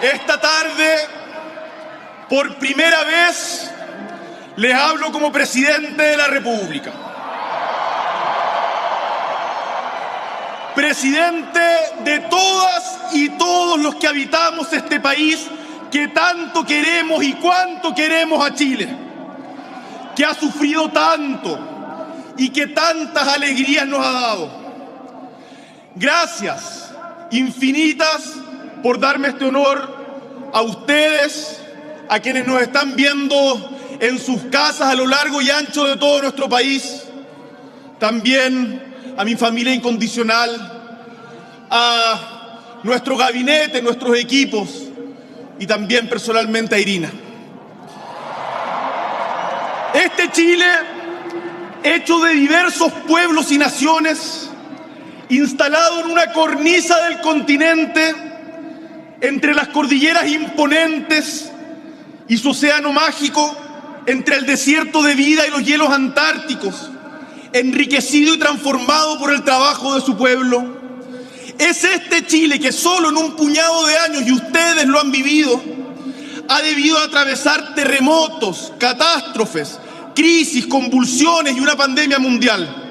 Esta tarde, por primera vez, les hablo como presidente de la República. Presidente de todas y todos los que habitamos este país que tanto queremos y cuánto queremos a Chile, que ha sufrido tanto y que tantas alegrías nos ha dado. Gracias infinitas por darme este honor a ustedes, a quienes nos están viendo en sus casas a lo largo y ancho de todo nuestro país, también a mi familia incondicional, a nuestro gabinete, nuestros equipos y también personalmente a Irina. Este Chile, hecho de diversos pueblos y naciones, instalado en una cornisa del continente, entre las cordilleras imponentes y su océano mágico, entre el desierto de vida y los hielos antárticos, enriquecido y transformado por el trabajo de su pueblo. Es este Chile que solo en un puñado de años, y ustedes lo han vivido, ha debido atravesar terremotos, catástrofes, crisis, convulsiones y una pandemia mundial.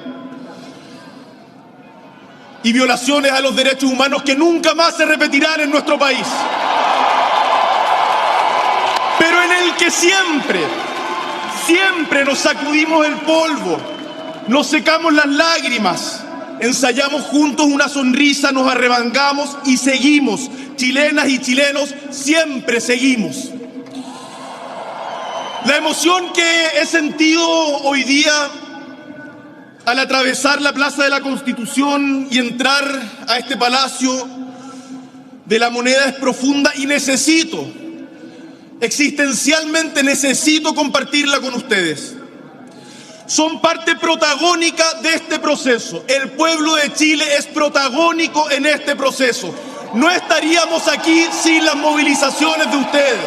Y violaciones a los derechos humanos que nunca más se repetirán en nuestro país. Pero en el que siempre nos sacudimos el polvo, nos secamos las lágrimas, ensayamos juntos una sonrisa, nos arremangamos y seguimos. Chilenas y chilenos, siempre seguimos. La emoción que he sentido hoy día al atravesar la Plaza de la Constitución y entrar a este Palacio de la Moneda es profunda y existencialmente necesito compartirla con ustedes. Son parte protagónica de este proceso. El pueblo de Chile es protagónico en este proceso. No estaríamos aquí sin las movilizaciones de ustedes.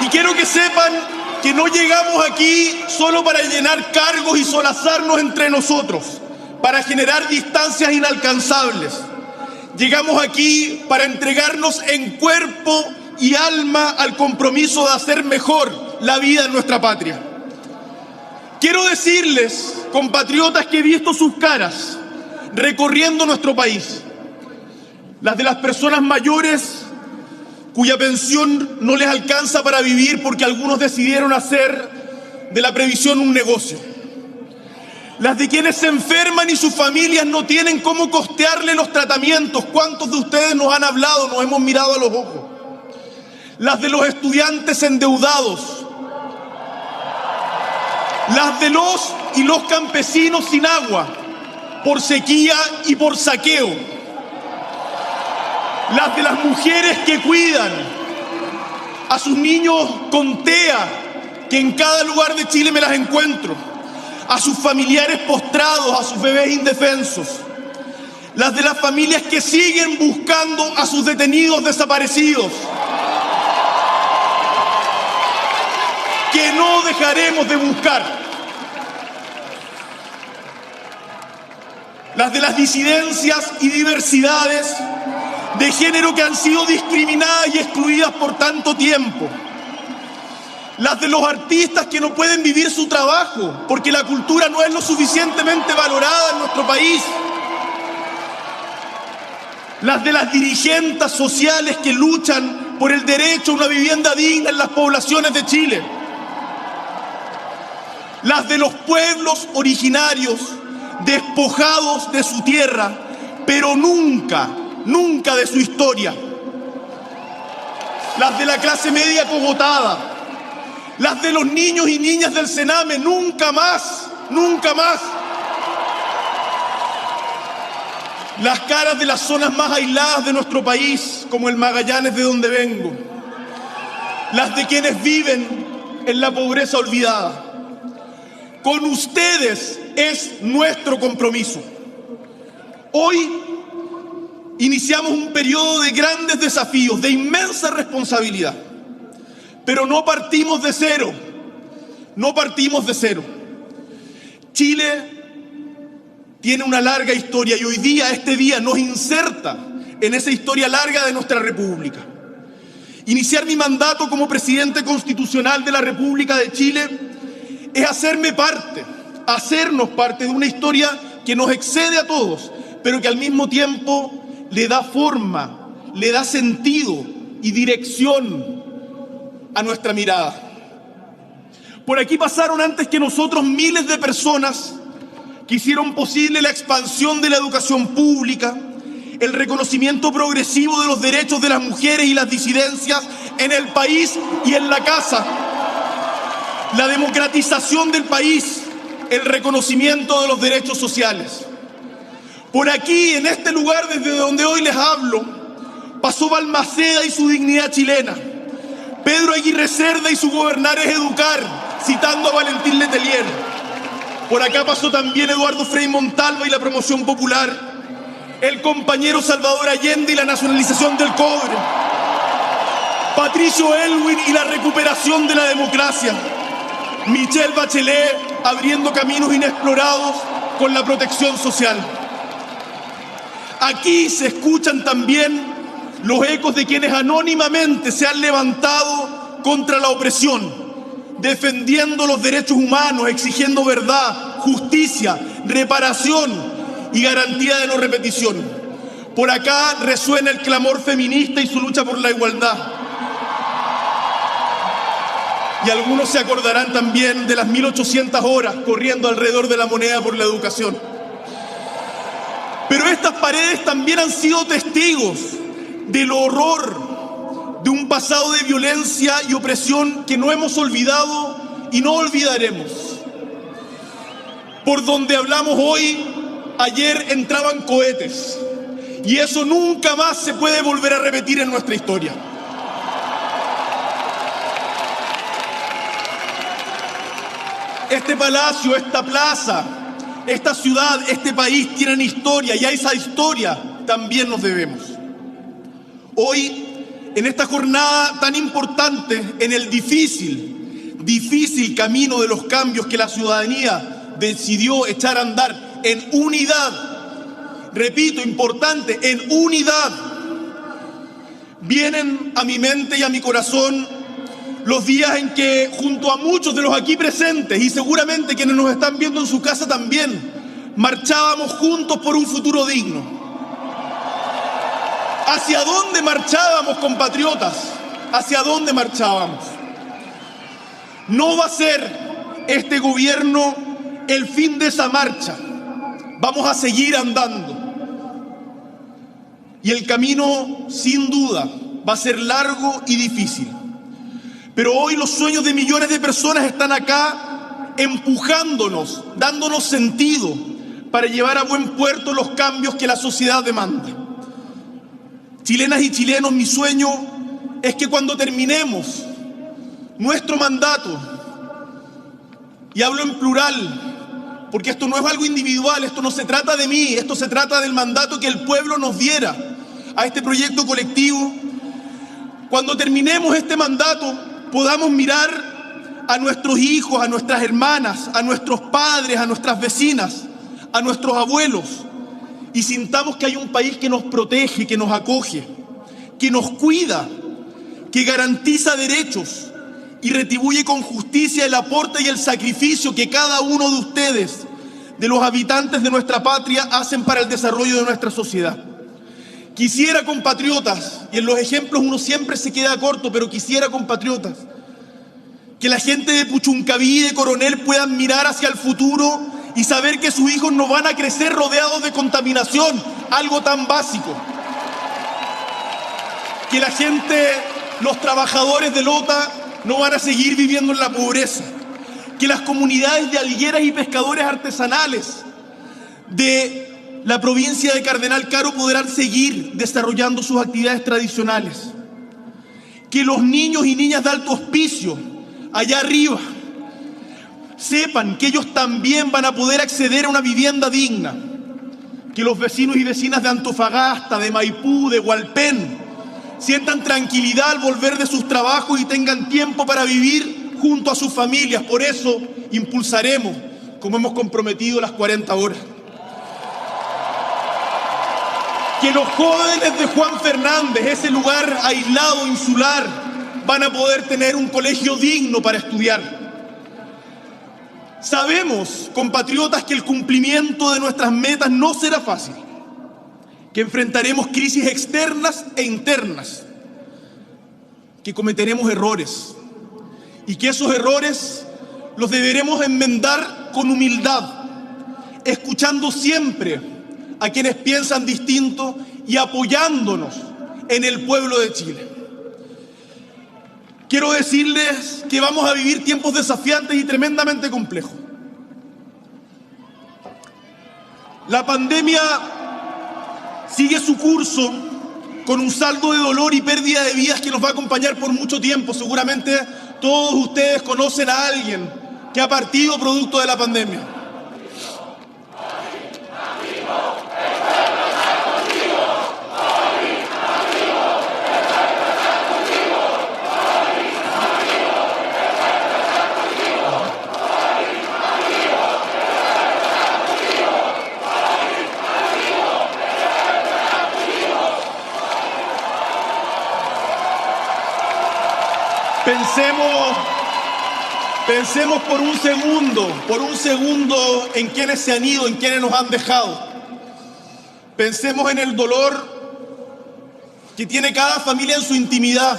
Y quiero que sepan que no llegamos aquí solo para llenar cargos y solazarnos entre nosotros, para generar distancias inalcanzables. Llegamos aquí para entregarnos en cuerpo y alma al compromiso de hacer mejor la vida en nuestra patria. Quiero decirles, compatriotas, que he visto sus caras recorriendo nuestro país, las de las personas mayores cuya pensión no les alcanza para vivir porque algunos decidieron hacer de la previsión un negocio, las de quienes se enferman y sus familias no tienen cómo costearle los tratamientos. ¿Cuántos de ustedes nos han hablado, nos hemos mirado a los ojos? Las de los estudiantes endeudados, las de los y los campesinos sin agua, por sequía y por saqueo, las de las mujeres que cuidan a sus niños con TEA, que en cada lugar de Chile me las encuentro, a sus familiares postrados, a sus bebés indefensos, las de las familias que siguen buscando a sus detenidos desaparecidos, que no dejaremos de buscar, las de las disidencias y diversidades de género que han sido discriminadas y excluidas por tanto tiempo, las de los artistas que no pueden vivir su trabajo porque la cultura no es lo suficientemente valorada en nuestro país, las de las dirigentes sociales que luchan por el derecho a una vivienda digna en las poblaciones de Chile, las de los pueblos originarios despojados de su tierra, pero nunca de su historia, las de la clase media cogotada, las de los niños y niñas del Sename, nunca más, las caras de las zonas más aisladas de nuestro país, como el Magallanes de donde vengo, las de quienes viven en la pobreza olvidada. Con ustedes es nuestro compromiso. Hoy iniciamos un periodo de grandes desafíos, de inmensa responsabilidad, pero no partimos de cero. Chile tiene una larga historia y hoy día, este día, nos inserta en esa historia larga de nuestra República. Iniciar mi mandato como presidente constitucional de la República de Chile es hacernos parte de una historia que nos excede a todos, pero que al mismo tiempo le da forma, le da sentido y dirección a nuestra mirada. Por aquí pasaron antes que nosotros miles de personas que hicieron posible la expansión de la educación pública, el reconocimiento progresivo de los derechos de las mujeres y las disidencias en el país y en la casa, la democratización del país, el reconocimiento de los derechos sociales. Por aquí, en este lugar desde donde hoy les hablo, pasó Balmaceda y su dignidad chilena, Pedro Aguirre Cerda y su gobernar es educar, citando a Valentín Letelier. Por acá pasó también Eduardo Frei Montalva y la promoción popular, el compañero Salvador Allende y la nacionalización del cobre, Patricio Aylwin y la recuperación de la democracia, Michelle Bachelet abriendo caminos inexplorados con la protección social. Aquí se escuchan también los ecos de quienes anónimamente se han levantado contra la opresión, defendiendo los derechos humanos, exigiendo verdad, justicia, reparación y garantía de no repetición. Por acá resuena el clamor feminista y su lucha por la igualdad. Y algunos se acordarán también de las 1800 horas corriendo alrededor de la moneda por la educación. Pero estas paredes también han sido testigos del horror de un pasado de violencia y opresión que no hemos olvidado y no olvidaremos. Por donde hablamos hoy, ayer entraban cohetes, y eso nunca más se puede volver a repetir en nuestra historia. Este palacio, esta plaza, esta ciudad, este país tienen historia, y a esa historia también nos debemos. Hoy, en esta jornada tan importante, en el difícil camino de los cambios que la ciudadanía decidió echar a andar en unidad, repito, importante, en unidad, vienen a mi mente y a mi corazón los días en que, junto a muchos de los aquí presentes, y seguramente quienes nos están viendo en su casa también, marchábamos juntos por un futuro digno. ¿Hacia dónde marchábamos, compatriotas? ¿Hacia dónde marchábamos? No va a ser este gobierno el fin de esa marcha. Vamos a seguir andando. Y el camino, sin duda, va a ser largo y difícil. Pero hoy los sueños de millones de personas están acá empujándonos, dándonos sentido para llevar a buen puerto los cambios que la sociedad demanda. Chilenas y chilenos, mi sueño es que cuando terminemos nuestro mandato, y hablo en plural, porque esto no es algo individual, esto no se trata de mí, esto se trata del mandato que el pueblo nos diera a este proyecto colectivo. Cuando terminemos este mandato, podamos mirar a nuestros hijos, a nuestras hermanas, a nuestros padres, a nuestras vecinas, a nuestros abuelos, y sintamos que hay un país que nos protege, que nos acoge, que nos cuida, que garantiza derechos y retribuye con justicia el aporte y el sacrificio que cada uno de ustedes, de los habitantes de nuestra patria, hacen para el desarrollo de nuestra sociedad. Quisiera, compatriotas, y en los ejemplos uno siempre se queda corto, pero quisiera, compatriotas, que la gente de Puchuncaví y de Coronel puedan mirar hacia el futuro y saber que sus hijos no van a crecer rodeados de contaminación, algo tan básico. Que la gente, los trabajadores de Lota, no van a seguir viviendo en la pobreza. Que las comunidades de algueras y pescadores artesanales de la provincia de Cardenal Caro podrán seguir desarrollando sus actividades tradicionales. Que los niños y niñas de Alto Hospicio, allá arriba, sepan que ellos también van a poder acceder a una vivienda digna. Que los vecinos y vecinas de Antofagasta, de Maipú, de Hualpén, sientan tranquilidad al volver de sus trabajos y tengan tiempo para vivir junto a sus familias. Por eso impulsaremos, como hemos comprometido, las 40 horas. que los jóvenes de Juan Fernández, ese lugar aislado, insular, van a poder tener un colegio digno para estudiar. Sabemos, compatriotas, que el cumplimiento de nuestras metas no será fácil, que enfrentaremos crisis externas e internas, que cometeremos errores y que esos errores los deberemos enmendar con humildad, escuchando siempre a quienes piensan distinto y apoyándonos en el pueblo de Chile. Quiero decirles que vamos a vivir tiempos desafiantes y tremendamente complejos. La pandemia sigue su curso con un saldo de dolor y pérdida de vidas que nos va a acompañar por mucho tiempo. Seguramente todos ustedes conocen a alguien que ha partido producto de la pandemia. Pensemos por un segundo en quienes se han ido, en quienes nos han dejado. Pensemos en el dolor que tiene cada familia en su intimidad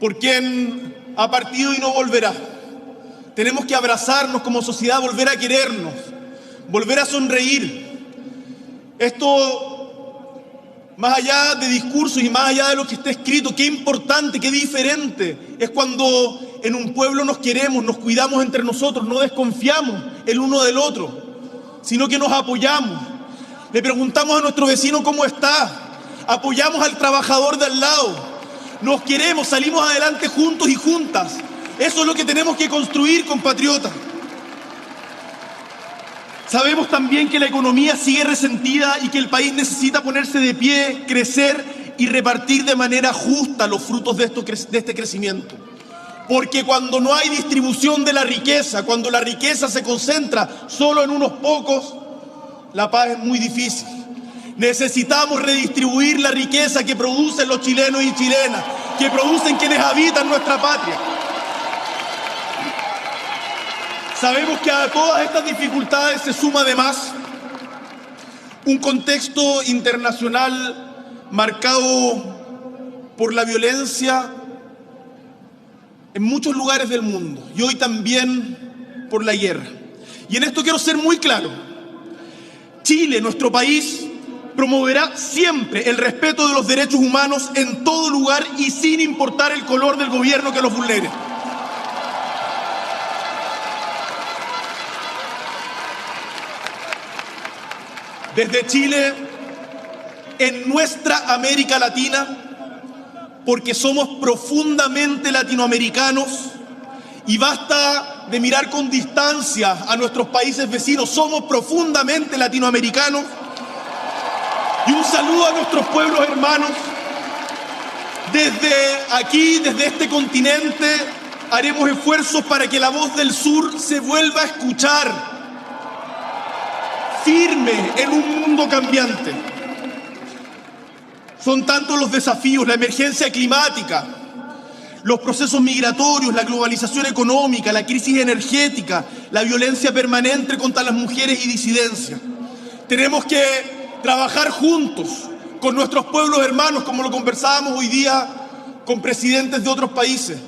por quien ha partido y no volverá. Tenemos que abrazarnos como sociedad, volver a querernos, volver a sonreír. Esto, más allá de discursos y más allá de lo que está escrito, qué importante, qué diferente es cuando en un pueblo nos queremos, nos cuidamos entre nosotros, no desconfiamos el uno del otro, sino que nos apoyamos. Le preguntamos a nuestro vecino cómo está, apoyamos al trabajador de al lado, nos queremos, salimos adelante juntos y juntas. Eso es lo que tenemos que construir, compatriotas. Sabemos también que la economía sigue resentida y que el país necesita ponerse de pie, crecer y repartir de manera justa los frutos de este crecimiento. Porque cuando no hay distribución de la riqueza, cuando la riqueza se concentra solo en unos pocos, la paz es muy difícil. Necesitamos redistribuir la riqueza que producen los chilenos y chilenas, que producen quienes habitan nuestra patria. Sabemos que a todas estas dificultades se suma además un contexto internacional marcado por la violencia en muchos lugares del mundo y hoy también por la guerra. Y en esto quiero ser muy claro. Chile, nuestro país, promoverá siempre el respeto de los derechos humanos en todo lugar y sin importar el color del gobierno que los vulnere. Desde Chile, en nuestra América Latina, porque somos profundamente latinoamericanos y basta de mirar con distancia a nuestros países vecinos, somos profundamente latinoamericanos. Y un saludo a nuestros pueblos hermanos. Desde aquí, desde este continente, haremos esfuerzos para que la voz del sur se vuelva a escuchar, firme en un mundo cambiante. Son tantos los desafíos, la emergencia climática, los procesos migratorios, la globalización económica, la crisis energética, la violencia permanente contra las mujeres y disidencia. Tenemos que trabajar juntos con nuestros pueblos hermanos, como lo conversábamos hoy día con presidentes de otros países.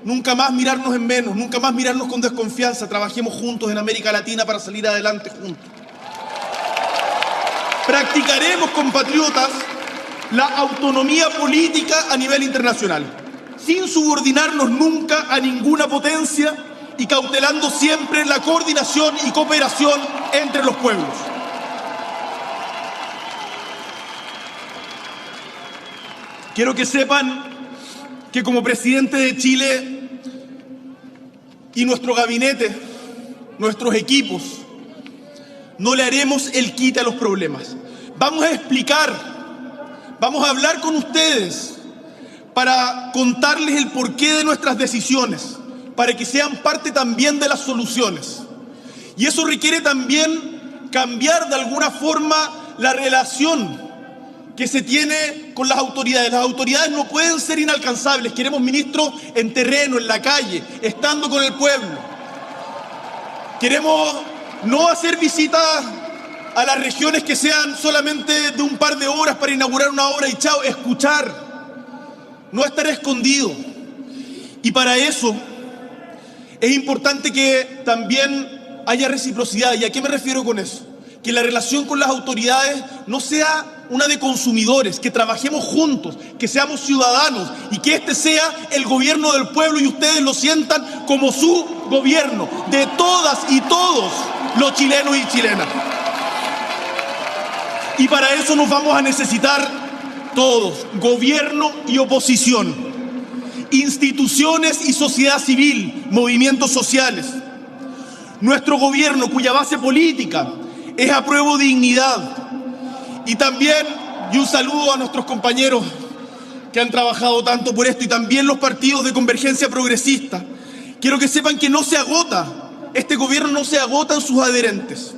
Nunca más mirarnos en menos, nunca más mirarnos con desconfianza. Trabajemos juntos en América Latina para salir adelante juntos. Practicaremos, compatriotas, la autonomía política a nivel internacional, sin subordinarnos nunca a ninguna potencia y cautelando siempre la coordinación y cooperación entre los pueblos. Quiero que sepan que como presidente de Chile y nuestro gabinete, nuestros equipos, no le haremos el quite a los problemas. Vamos a explicar, vamos a hablar con ustedes para contarles el porqué de nuestras decisiones, para que sean parte también de las soluciones. Y eso requiere también cambiar de alguna forma la relación que se tiene con las autoridades. Las autoridades no pueden ser inalcanzables. Queremos ministros en terreno, en la calle, estando con el pueblo. Queremos no hacer visitas a las regiones que sean solamente de un par de horas para inaugurar una obra y chao, escuchar, no estar escondido. Y para eso es importante que también haya reciprocidad. ¿Y a qué me refiero con eso? Que la relación con las autoridades no sea una de consumidores, que trabajemos juntos, que seamos ciudadanos y que este sea el gobierno del pueblo y ustedes lo sientan como su gobierno, de todas y todos los chilenos y chilenas. Y para eso nos vamos a necesitar todos, gobierno y oposición, instituciones y sociedad civil, movimientos sociales. Nuestro gobierno, cuya base política es apruebo dignidad. Y también, y un saludo a nuestros compañeros que han trabajado tanto por esto, y también los partidos de Convergencia Progresista. Quiero que sepan que no se agota, este gobierno no se agota en sus adherentes.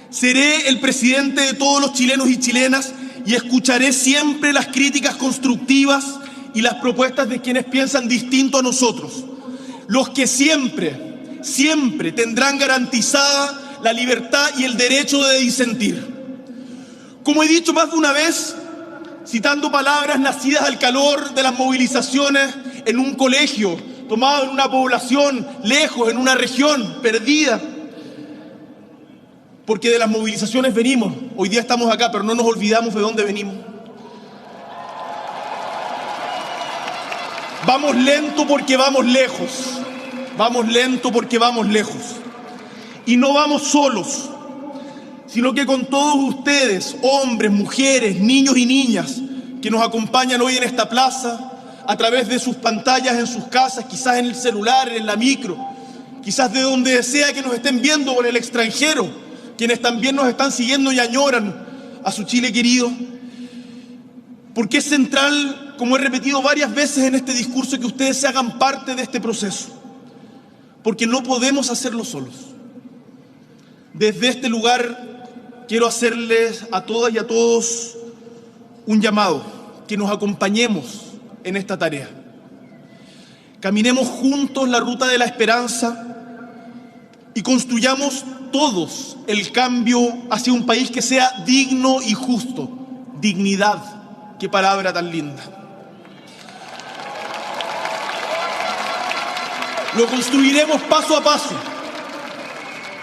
Seré el presidente de todos los chilenos y chilenas y escucharé siempre las críticas constructivas y las propuestas de quienes piensan distinto a nosotros. Los que siempre, siempre tendrán garantizada la libertad y el derecho de disentir. Como he dicho más de una vez, citando palabras nacidas al calor de las movilizaciones en un colegio, tomado en una población lejos, en una región perdida, porque de las movilizaciones venimos, hoy día estamos acá, pero no nos olvidamos de dónde venimos. Vamos lento porque vamos lejos, vamos lento porque vamos lejos. Y no vamos solos, sino que con todos ustedes, hombres, mujeres, niños y niñas, que nos acompañan hoy en esta plaza, a través de sus pantallas en sus casas, quizás en el celular, en la micro, quizás de donde sea que nos estén viendo o en el extranjero, quienes también nos están siguiendo y añoran a su Chile querido. Porque es central, como he repetido varias veces en este discurso, que ustedes se hagan parte de este proceso, porque no podemos hacerlo solos. Desde este lugar quiero hacerles a todas y a todos un llamado, que nos acompañemos en esta tarea. Caminemos juntos la ruta de la esperanza y construyamos todos el cambio hacia un país que sea digno y justo. Dignidad, qué palabra tan linda. Lo construiremos paso a paso,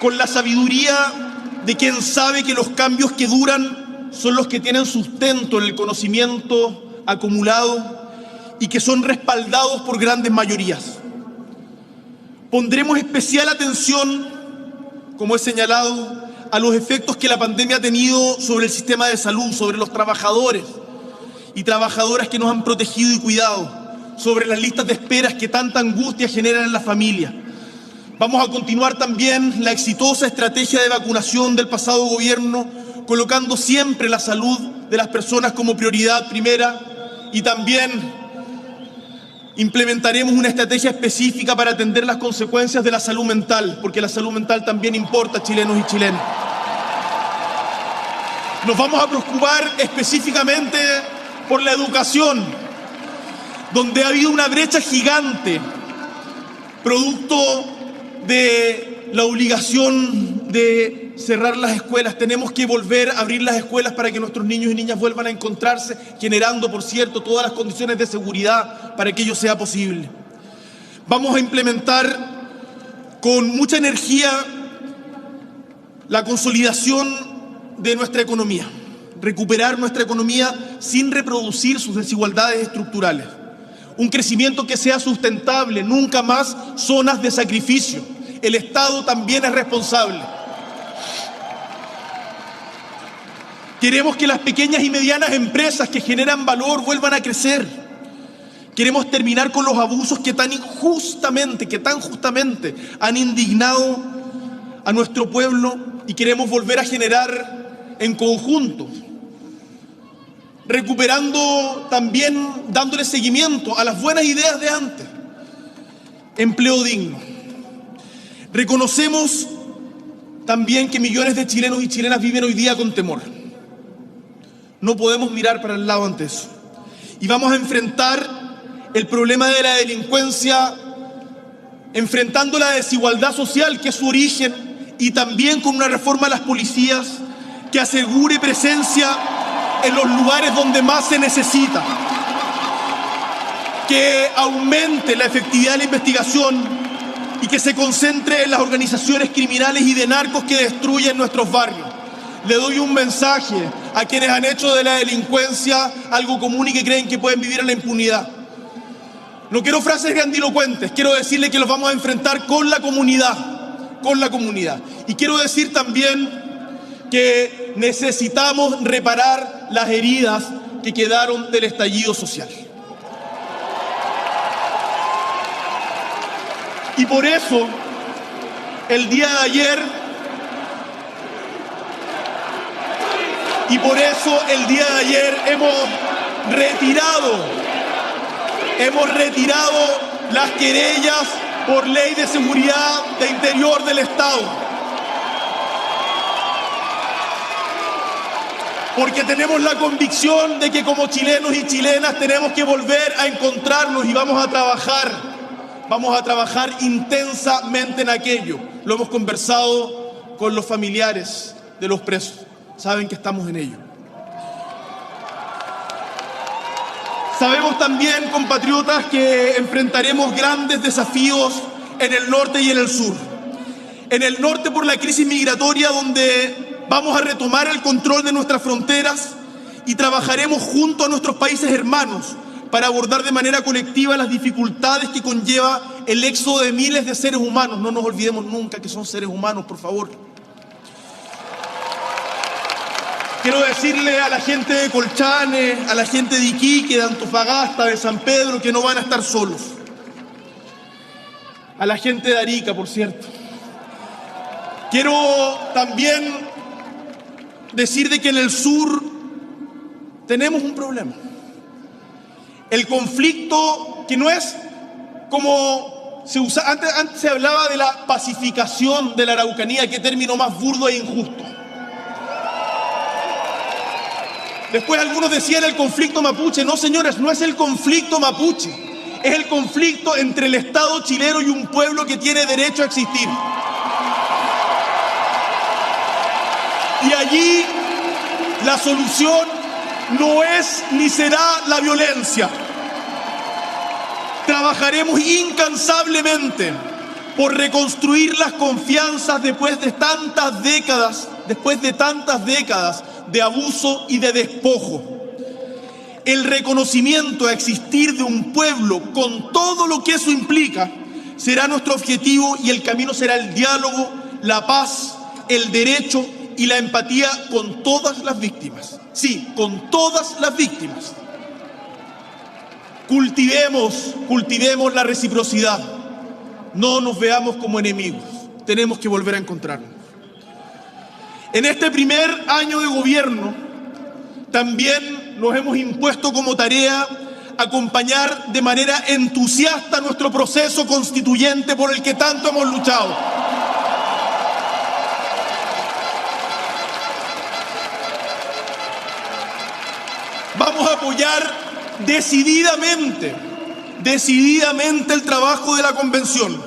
con la sabiduría de quien sabe que los cambios que duran son los que tienen sustento en el conocimiento acumulado y que son respaldados por grandes mayorías. Pondremos especial atención, como he señalado, a los efectos que la pandemia ha tenido sobre el sistema de salud, sobre los trabajadores y trabajadoras que nos han protegido y cuidado, sobre las listas de esperas que tanta angustia generan en la familia. Vamos a continuar también la exitosa estrategia de vacunación del pasado gobierno, colocando siempre la salud de las personas como prioridad primera, y también implementaremos una estrategia específica para atender las consecuencias de la salud mental, porque la salud mental también importa, chilenos y chilenas. Nos vamos a preocupar específicamente por la educación, donde ha habido una brecha gigante, producto de la obligación de cerrar las escuelas. Tenemos que volver a abrir las escuelas para que nuestros niños y niñas vuelvan a encontrarse, generando, por cierto, todas las condiciones de seguridad para que ello sea posible. Vamos a implementar con mucha energía la consolidación de nuestra economía, recuperar nuestra economía sin reproducir sus desigualdades estructurales. Un crecimiento que sea sustentable, nunca más zonas de sacrificio. El Estado también es responsable. Queremos que las pequeñas y medianas empresas que generan valor vuelvan a crecer. Queremos terminar con los abusos que tan justamente han indignado a nuestro pueblo, y queremos volver a generar en conjunto, recuperando también, dándole seguimiento a las buenas ideas de antes. Empleo digno. Reconocemos también que millones de chilenos y chilenas viven hoy día con temor. No podemos mirar para el lado ante eso. Y vamos a enfrentar el problema de la delincuencia enfrentando la desigualdad social que es su origen y también con una reforma a las policías que asegure presencia en los lugares donde más se necesita, que aumente la efectividad de la investigación y que se concentre en las organizaciones criminales y de narcos que destruyen nuestros barrios. Le doy un mensaje a quienes han hecho de la delincuencia algo común y que creen que pueden vivir en la impunidad. No quiero frases grandilocuentes, quiero decirle que los vamos a enfrentar con la comunidad, Y quiero decir también que necesitamos reparar las heridas que quedaron del estallido social. Y por eso, el día de ayer hemos retirado las querellas por ley de seguridad de interior del Estado. Porque tenemos la convicción de que como chilenos y chilenas tenemos que volver a encontrarnos y vamos a trabajar intensamente en aquello. Lo hemos conversado con los familiares de los presos. Saben que estamos en ello. Sabemos también, compatriotas, que enfrentaremos grandes desafíos en el norte y en el sur. En el norte por la crisis migratoria, donde vamos a retomar el control de nuestras fronteras y trabajaremos junto a nuestros países hermanos para abordar de manera colectiva las dificultades que conlleva el éxodo de miles de seres humanos. No nos olvidemos nunca que son seres humanos, por favor. Quiero decirle a la gente de Colchane, a la gente de Iquique, de Antofagasta, de San Pedro, que no van a estar solos. A la gente de Arica, por cierto. Quiero también decir de que en el sur tenemos un problema. El conflicto que no es como se usa, antes se hablaba de la pacificación de la Araucanía, qué término más burdo e injusto. Después algunos decían el conflicto mapuche. No, señores, no es el conflicto mapuche. Es el conflicto entre el Estado chileno y un pueblo que tiene derecho a existir. Y allí la solución no es ni será la violencia. Trabajaremos incansablemente por reconstruir las confianzas después de tantas décadas de abuso y de despojo. El reconocimiento a existir de un pueblo con todo lo que eso implica será nuestro objetivo y el camino será el diálogo, la paz, el derecho y la empatía con todas las víctimas. Sí, con todas las víctimas. Cultivemos la reciprocidad. No nos veamos como enemigos. Tenemos que volver a encontrarnos. En este primer año de gobierno, también nos hemos impuesto como tarea acompañar de manera entusiasta nuestro proceso constituyente por el que tanto hemos luchado. Vamos a apoyar decididamente el trabajo de la Convención.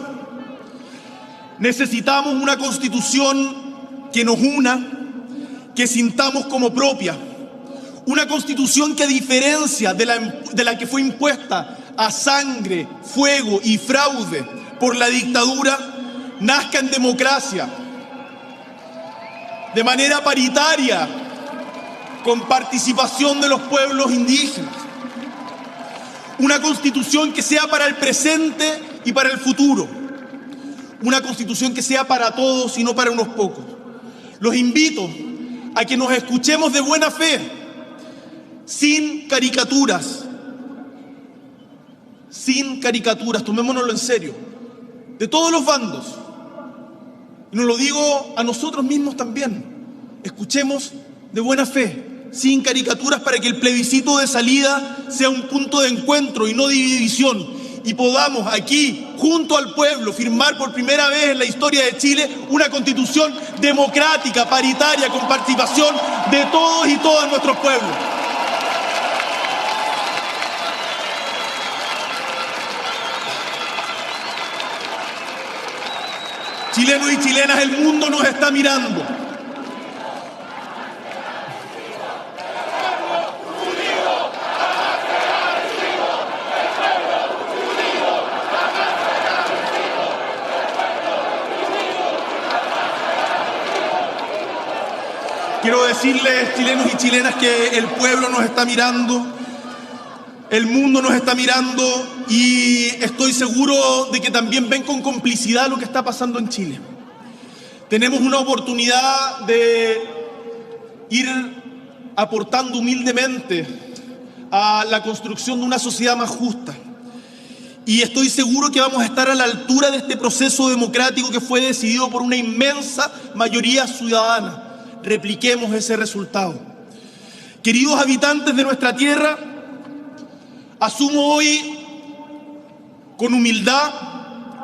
Necesitamos una Constitución que nos una, que sintamos como propia. Una Constitución que, a diferencia de la que fue impuesta a sangre, fuego y fraude por la dictadura, nazca en democracia, de manera paritaria, con participación de los pueblos indígenas. Una Constitución que sea para el presente y para el futuro. Una Constitución que sea para todos y no para unos pocos. Los invito a que nos escuchemos de buena fe, sin caricaturas, tomémonoslo en serio, de todos los bandos. Y nos lo digo a nosotros mismos también. Escuchemos de buena fe, sin caricaturas, para que el plebiscito de salida sea un punto de encuentro y no de división, y podamos aquí junto al pueblo, firmar por primera vez en la historia de Chile una constitución democrática, paritaria, con participación de todos y todas nuestros pueblos. Chilenos y chilenas, el mundo nos está mirando. Quiero decirles, chilenos y chilenas, que el pueblo nos está mirando, el mundo nos está mirando y estoy seguro de que también ven con complicidad lo que está pasando en Chile. Tenemos una oportunidad de ir aportando humildemente a la construcción de una sociedad más justa. Y estoy seguro que vamos a estar a la altura de este proceso democrático que fue decidido por una inmensa mayoría ciudadana. Repliquemos ese resultado. Queridos habitantes de nuestra tierra, asumo hoy con humildad,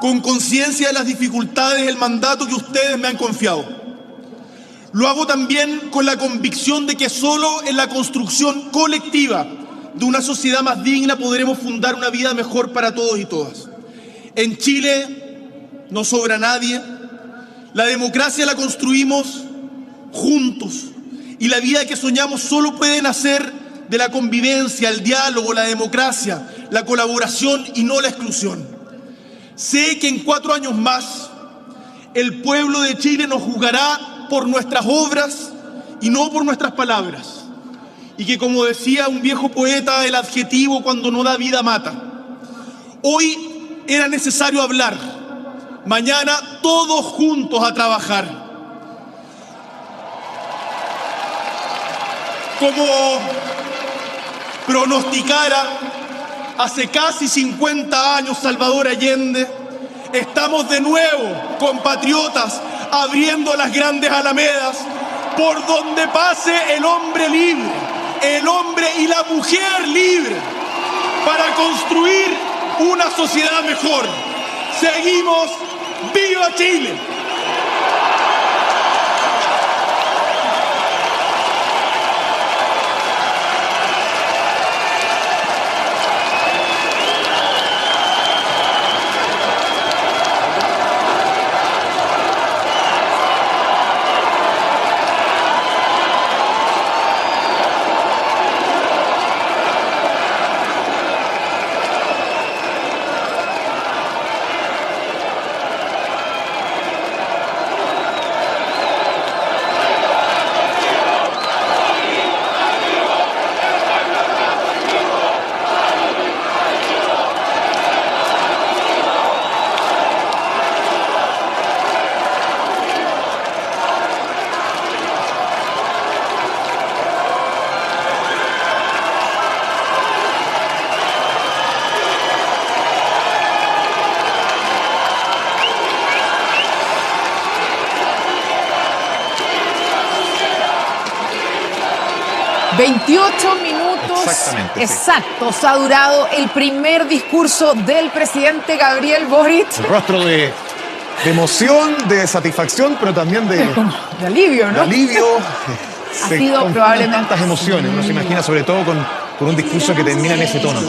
con conciencia de las dificultades, el mandato que ustedes me han confiado. Lo hago también con la convicción de que solo en la construcción colectiva de una sociedad más digna podremos fundar una vida mejor para todos y todas. En Chile no sobra nadie. La democracia la construimos juntos, y la vida que soñamos solo puede nacer de la convivencia, el diálogo, la democracia, la colaboración y no la exclusión. Sé que en 4 años más el pueblo de Chile nos juzgará por nuestras obras y no por nuestras palabras, y que, como decía un viejo poeta, el adjetivo cuando no da vida mata. Hoy era necesario hablar, mañana todos juntos a trabajar. Como pronosticara hace casi 50 años Salvador Allende, estamos de nuevo, compatriotas, abriendo las grandes alamedas por donde pase el hombre libre, el hombre y la mujer libre, para construir una sociedad mejor. Seguimos, ¡viva Chile! ...28 minutos exactos ha durado el primer discurso del presidente Gabriel Boric. El rostro de emoción, de satisfacción, pero también de alivio, ¿no? De alivio. Ha sido probablemente tantas emociones, uno se imagina, sobre todo con un discurso que termina en ese tono.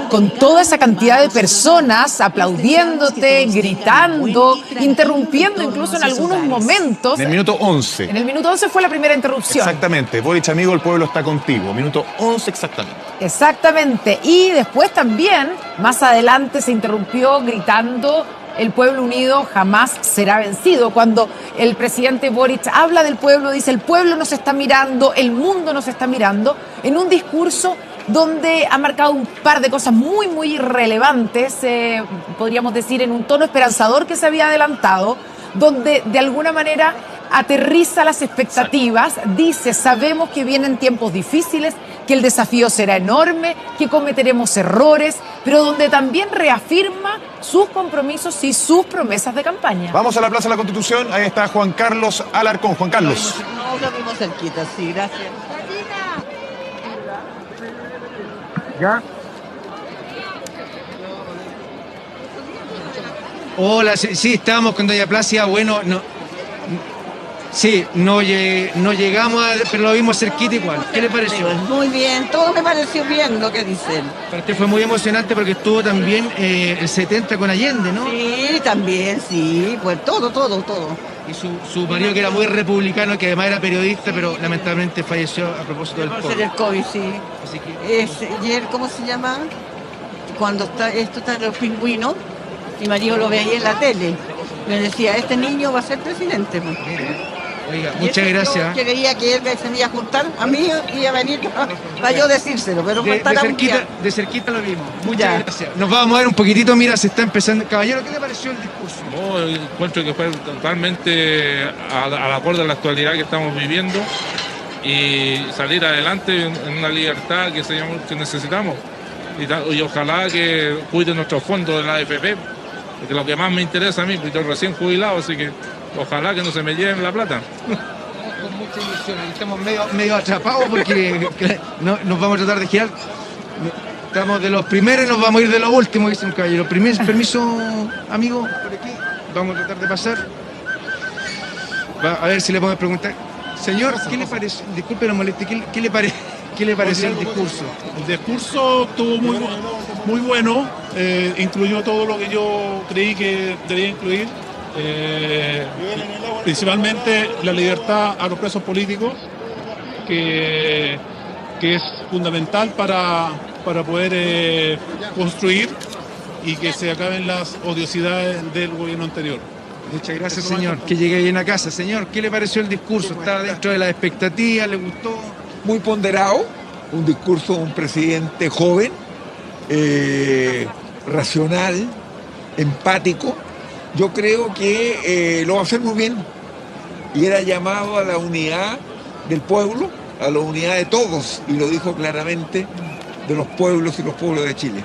Con toda esa cantidad de personas aplaudiéndote, gritando, interrumpiendo incluso en algunos momentos. En el minuto 11. En el minuto 11 fue la primera interrupción. Exactamente. Boric, amigo, el pueblo está contigo. Minuto 11 exactamente. Exactamente. Y después también, más adelante, se interrumpió gritando: el pueblo unido jamás será vencido. Cuando el presidente Boric habla del pueblo, dice: el pueblo nos está mirando, el mundo nos está mirando, en un discurso donde ha marcado un par de cosas muy, muy relevantes, podríamos decir en un tono esperanzador que se había adelantado, donde de alguna manera aterriza las expectativas, dice: sabemos que vienen tiempos difíciles, que el desafío será enorme, que cometeremos errores, pero donde también reafirma sus compromisos y sus promesas de campaña. Vamos a la Plaza de la Constitución, ahí está Juan Carlos Alarcón. Juan Carlos. No, lo vimos cerquita, sí, gracias. ¿Ya? Hola, sí, estábamos con doña Placia, bueno, no, sí, no llegamos, pero lo vimos cerquita igual. ¿Qué le pareció? Muy bien, todo me pareció bien lo que dicen. Para usted fue muy emocionante porque estuvo también el 70 con Allende, ¿no? Sí, también, sí, pues todo. Y su marido que era muy republicano, que además era periodista, pero lamentablemente falleció a propósito del Por COVID. ser el COVID, sí. Así que, ¿Y él cómo se llama? Cuando esto está en los pingüinos, mi marido lo ve ahí en la tele. Me decía, este niño va a ser presidente. Pues. oiga, Y muchas eso gracias. Yo creía que él se me iba a juntar a mí y a venir para yo decírselo, pero faltará un día. De cerquita lo vimos. Muchas Ya. gracias. Nos vamos a mover un poquitito, mira, se está empezando. Caballero, ¿qué le pareció el discurso? No, yo encuentro que fue totalmente al acuerdo de la actualidad que estamos viviendo y salir adelante en una libertad que necesitamos. Y ojalá que cuiden nuestros fondos de la AFP, porque lo que más me interesa a mí, porque estoy recién jubilado, así que ojalá que no se me lleven la plata. Con mucha ilusión, estamos medio atrapados porque nos vamos a tratar de girar. Estamos de los primeros y nos vamos a ir de los últimos, dice un caballero. Permiso, amigo, por aquí. Vamos a tratar de pasar. A ver si le podemos preguntar. Señor, ¿qué le parece? Disculpe la molestia, ¿qué le pareció el discurso? El discurso estuvo muy bueno, incluyó todo lo que yo creí que debía incluir, principalmente la libertad a los presos políticos, que es fundamental para poder construir y que se acaben las odiosidades del gobierno anterior. Muchas gracias, señor. Que llegue bien a casa. Señor, ¿qué le pareció el discurso? ¿Está dentro de las expectativas? ¿Le gustó? Muy ponderado, un discurso de un presidente joven, racional, empático. Yo creo que lo va a hacer muy bien. Y era llamado a la unidad del pueblo, a la unidad de todos, y lo dijo claramente, de los pueblos y los pueblos de Chile.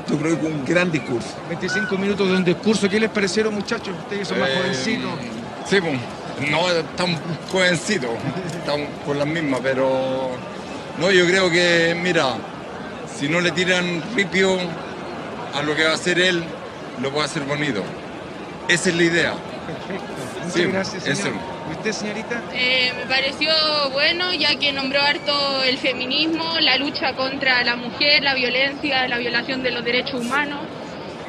Yo creo que un gran discurso. 25 minutos de un discurso. ¿Qué les parecieron, muchachos? Ustedes son más jovencitos. Sí, pues, no tan jovencitos, estamos con las mismas, pero no, yo creo que, mira, si no le tiran ripio a lo que va a hacer él, lo puede hacer bonito. Esa es la idea. Perfecto. Muchas Sí, gracias, señor. eso. ¿Y usted, señorita? Me pareció bueno, ya que nombró harto el feminismo, la lucha contra la mujer, la violencia, la violación de los derechos humanos,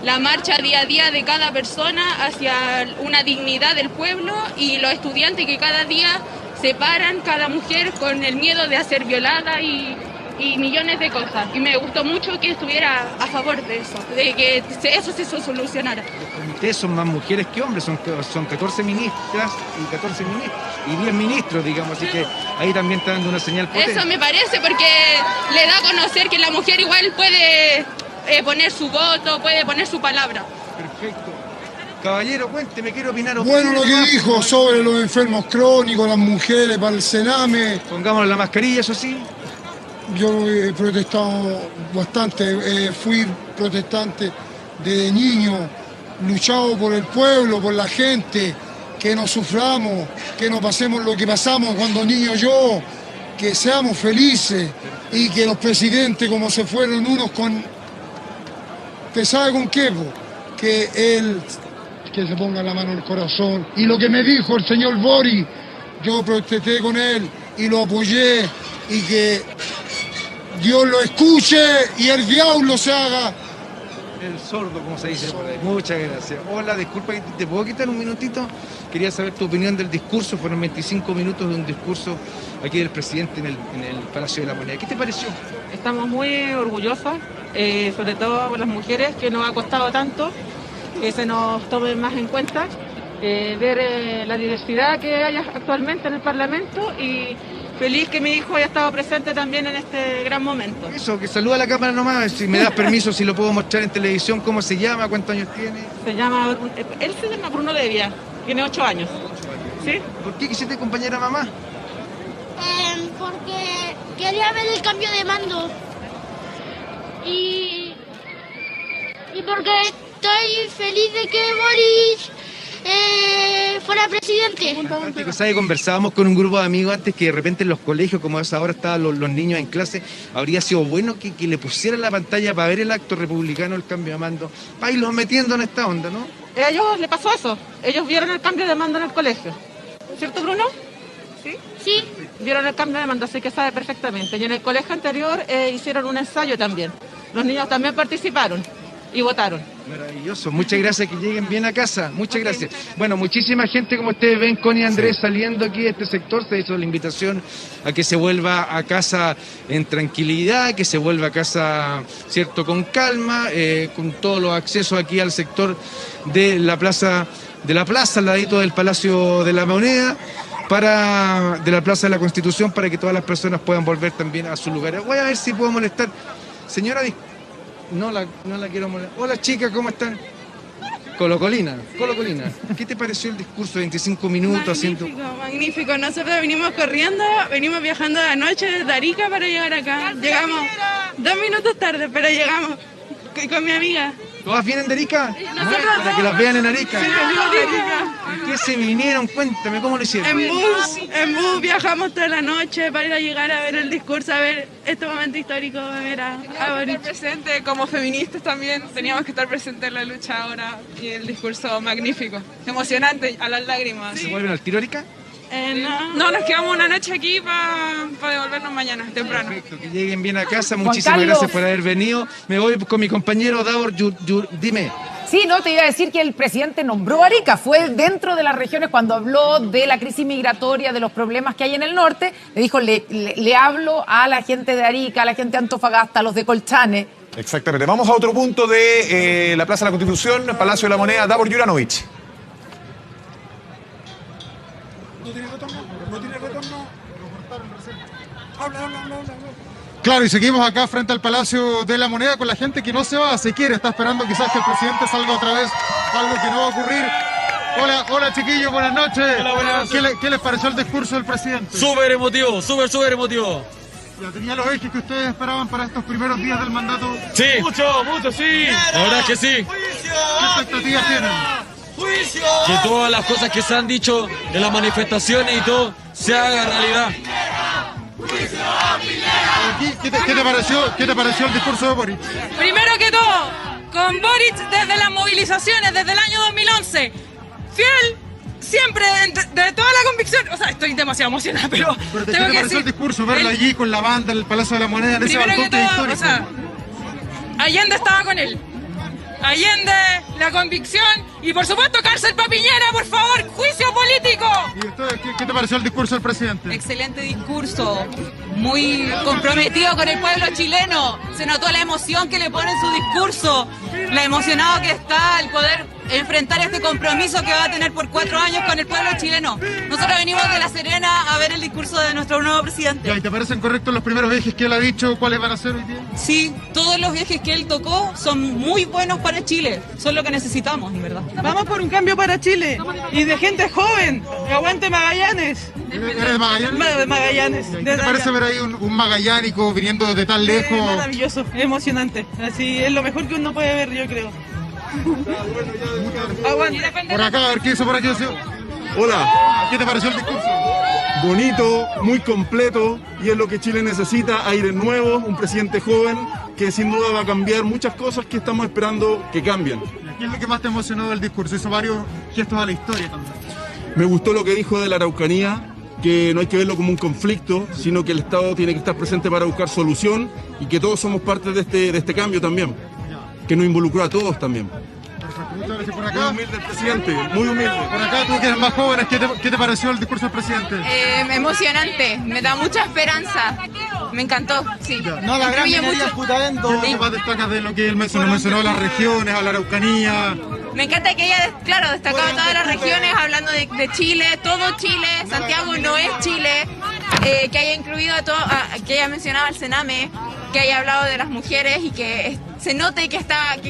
la marcha día a día de cada persona hacia una dignidad del pueblo y los estudiantes que cada día se paran, cada mujer con el miedo de ser violada y millones de cosas. Y me gustó mucho que estuviera a favor de eso, de que eso se solucionara. Los comités son más mujeres que hombres, son 14 ministras y 14 ministros, y 10 ministros, digamos, así que ahí también está dando una señal potente. Eso me parece porque le da a conocer que la mujer igual puede poner su voto, puede poner su palabra. Perfecto. Caballero, cuénteme, quiero opinar. Bueno, lo que dijo sobre los enfermos crónicos, las mujeres, para el Sename. Pongámonos la mascarilla, eso sí. Yo he protestado bastante, fui protestante desde niño, luchado por el pueblo, por la gente, que no suframos, que no pasemos lo que pasamos cuando niño yo, que seamos felices y que los presidentes como se fueron unos con... ¿Usted sabe con qué? Que él, que se ponga la mano en el corazón. Y lo que me dijo el señor Boric, yo protesté con él y lo apoyé y que Dios lo escuche y el diablo se haga. El sordo, como se dice por ahí. Muchas gracias. Hola, disculpa, ¿te puedo quitar un minutito? Quería saber tu opinión del discurso. Fueron 25 minutos de un discurso aquí del presidente en el Palacio de la Moneda. ¿Qué te pareció? Estamos muy orgullosas, sobre todo por las mujeres, que nos ha costado tanto que se nos tome más en cuenta, ver la diversidad que hay actualmente en el Parlamento y feliz que mi hijo haya estado presente también en este gran momento. Eso, que saluda a la cámara nomás, si me das permiso, si lo puedo mostrar en televisión, cómo se llama, cuántos años tiene. Él se llama Bruno Devia, tiene 8 años. ¿Sí? ¿Por qué quisiste acompañar a mamá? Porque quería ver el cambio de mando y porque estoy feliz de que Boris fuera presidente. Antes, ¿sabe? Conversábamos con un grupo de amigos antes que de repente en los colegios, como es ahora estaban los niños en clase, habría sido bueno que le pusieran la pantalla para ver el acto republicano, el cambio de mando, para irlos metiendo en esta onda, ¿no? a ellos les pasó eso. Ellos vieron el cambio de mando en el colegio. ¿Cierto, Bruno? ¿Sí? Sí. Vieron el cambio de mando, así que sabe perfectamente. Y en el colegio anterior hicieron un ensayo también. Los niños también participaron y votaron. Maravilloso, muchas gracias, que lleguen bien a casa, muchas gracias. Bueno, muchísima gente, como ustedes ven, Connie y Andrés saliendo aquí de este sector. Se hizo la invitación a que se vuelva a casa en tranquilidad, que se vuelva a casa, cierto, con calma, con todos los accesos aquí al sector de la plaza, al ladito del Palacio de la Moneda, de la Plaza de la Constitución, para que todas las personas puedan volver también a sus lugares. Voy a ver si puedo molestar. Señora, no la quiero molestar. Hola, chicas, ¿cómo están? Colocolina. ¿Qué te pareció el discurso de 25 minutos? Magnífico. Nosotros venimos corriendo, venimos viajando de anoche desde Arica para llegar acá. Llegamos 2 minutos tarde, pero llegamos con mi amiga. ¿Todas vienen de Arica? Para que las vean en Arica. Sí, venimos de Arica. ¿En qué se vinieron? Cuéntame, ¿cómo lo hicieron? En bus viajamos toda la noche para ir a llegar a ver el discurso, a ver este momento histórico, a ver a Boric. Estar presente, como feministas también, teníamos que estar presentes en la lucha ahora, y el discurso magnífico, emocionante, a las lágrimas. ¿Se vuelven al tiro Arica? No, nos quedamos una noche aquí para devolvernos mañana, temprano. Perfecto, que lleguen bien a casa, muchísimas gracias por haber venido. Me voy con mi compañero Davor, dime. Sí, no, te iba a decir que el presidente nombró Arica, fue dentro de las regiones cuando habló de la crisis migratoria, de los problemas que hay en el norte, le dijo, le hablo a la gente de Arica, a la gente de Antofagasta, a los de Colchane. Exactamente. Vamos a otro punto de la Plaza de la Constitución, Palacio de la Moneda, Davor Juranovic. No tiene retorno. Habla. Claro, y seguimos acá frente al Palacio de la Moneda con la gente que no se va, se quiere, está esperando quizás que el presidente salga otra vez, algo que no va a ocurrir. Hola chiquillos, buenas noches. Hola, buenas noches. ¿Qué les pareció el discurso del presidente? Súper emotivo, súper emotivo. ¿Ya tenía los ejes que ustedes esperaban para estos primeros días del mandato? Sí. Mucho, sí. La verdad es que sí. ¿Qué expectativas tienen? Que todas las cosas que se han dicho en las manifestaciones y todo se hagan realidad. ¿Qué te pareció el discurso de Boric? Primero que todo, con Boric desde las movilizaciones, desde el año 2011, fiel siempre de toda la convicción. O sea, estoy demasiado emocionada, pero ¿Qué te pareció el discurso? Verlo allí con la banda en el Palacio de la Moneda, en ese balcón que es histórico. O sea, Allende estaba con él. Allende, la convicción y por supuesto cárcel pa' Piñera, por favor, juicio político. ¿Y usted, qué te pareció el discurso del presidente? Excelente discurso, muy comprometido con el pueblo chileno. Se notó la emoción que le pone en su discurso, la emocionado que está el poder enfrentar este compromiso que va a tener por 4 años con el pueblo chileno. Nosotros venimos de La Serena a ver el discurso de nuestro nuevo presidente. ¿Y te parecen correctos los primeros ejes que él ha dicho? ¿Cuáles van a ser hoy día? Sí, todos los ejes que él tocó son muy buenos para Chile. Son lo que necesitamos, en verdad. Vamos por un cambio para Chile y de gente joven. Aguante Magallanes. ¿Eres de Magallanes? De Magallanes. ¿Qué te parece ver ahí un magallánico viniendo desde tan lejos? Maravilloso, emocionante. Así es lo mejor que uno puede ver, yo creo. Por acá, a ver qué hizo por aquí. Hola. ¿Qué te pareció el discurso? Bonito, muy completo, y es lo que Chile necesita: aire nuevo, un presidente joven que sin duda va a cambiar muchas cosas que estamos esperando que cambien. ¿Qué es lo que más te emocionó del discurso? Hizo varios gestos a la historia también. Me gustó lo que dijo de la Araucanía, que no hay que verlo como un conflicto, sino que el Estado tiene que estar presente para buscar solución y que todos somos parte de este cambio también, que nos involucró a todos también. Muchas gracias. Por acá. Muy humilde el presidente, muy humilde. Por acá, tú que eres más jóvenes, ¿qué te pareció el discurso del presidente? Emocionante, me da mucha esperanza. Me encantó, sí. No, la gran minería es Putaendo. ¿Qué es lo que más destacas de lo que él mencionó a las regiones, a la Araucanía? Me encanta que ella, claro, destacaba todas las regiones, hablando de Chile, todo Chile, Santiago no es Chile, que haya incluido a todo, que haya mencionado al Sename, que haya hablado de las mujeres y que se note que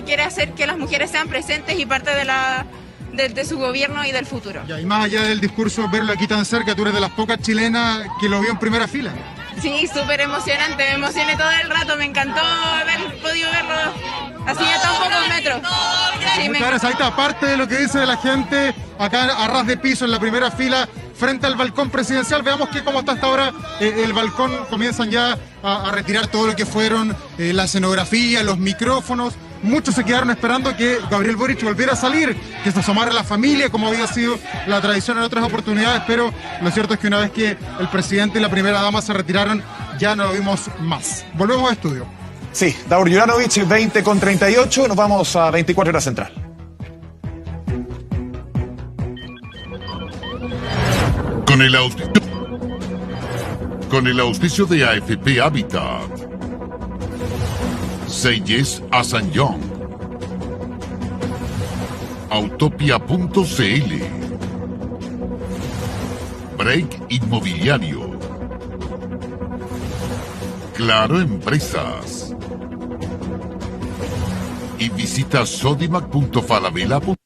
quiere hacer que las mujeres sean presentes y parte de su gobierno y del futuro. Y más allá del discurso, verlo aquí tan cerca, tú eres de las pocas chilenas que lo vio en primera fila. Sí, súper emocionante, me emocioné todo el rato, me encantó haber podido verlo así a tan pocos metros. Sí, Muchas gracias, ahí está parte de lo que dice la gente acá a ras de piso en la primera fila frente al balcón presidencial. Veamos cómo está hasta ahora el balcón. Comienzan ya a retirar todo lo que fueron la escenografía, los micrófonos. muchos se quedaron esperando que Gabriel Boric volviera a salir, que se asomara a la familia, como había sido la tradición en otras oportunidades, pero lo cierto es que una vez que el presidente y la primera dama se retiraron, ya no lo vimos más. Volvemos a estudio. Sí, Davor Juranovic, 20:38, nos vamos a 24 horas central. Con el auspicio de AFP Habitat, Say Yes a San Young, Autopia.cl, Break Inmobiliario, Claro Empresas y visita sodimac.falabella.com.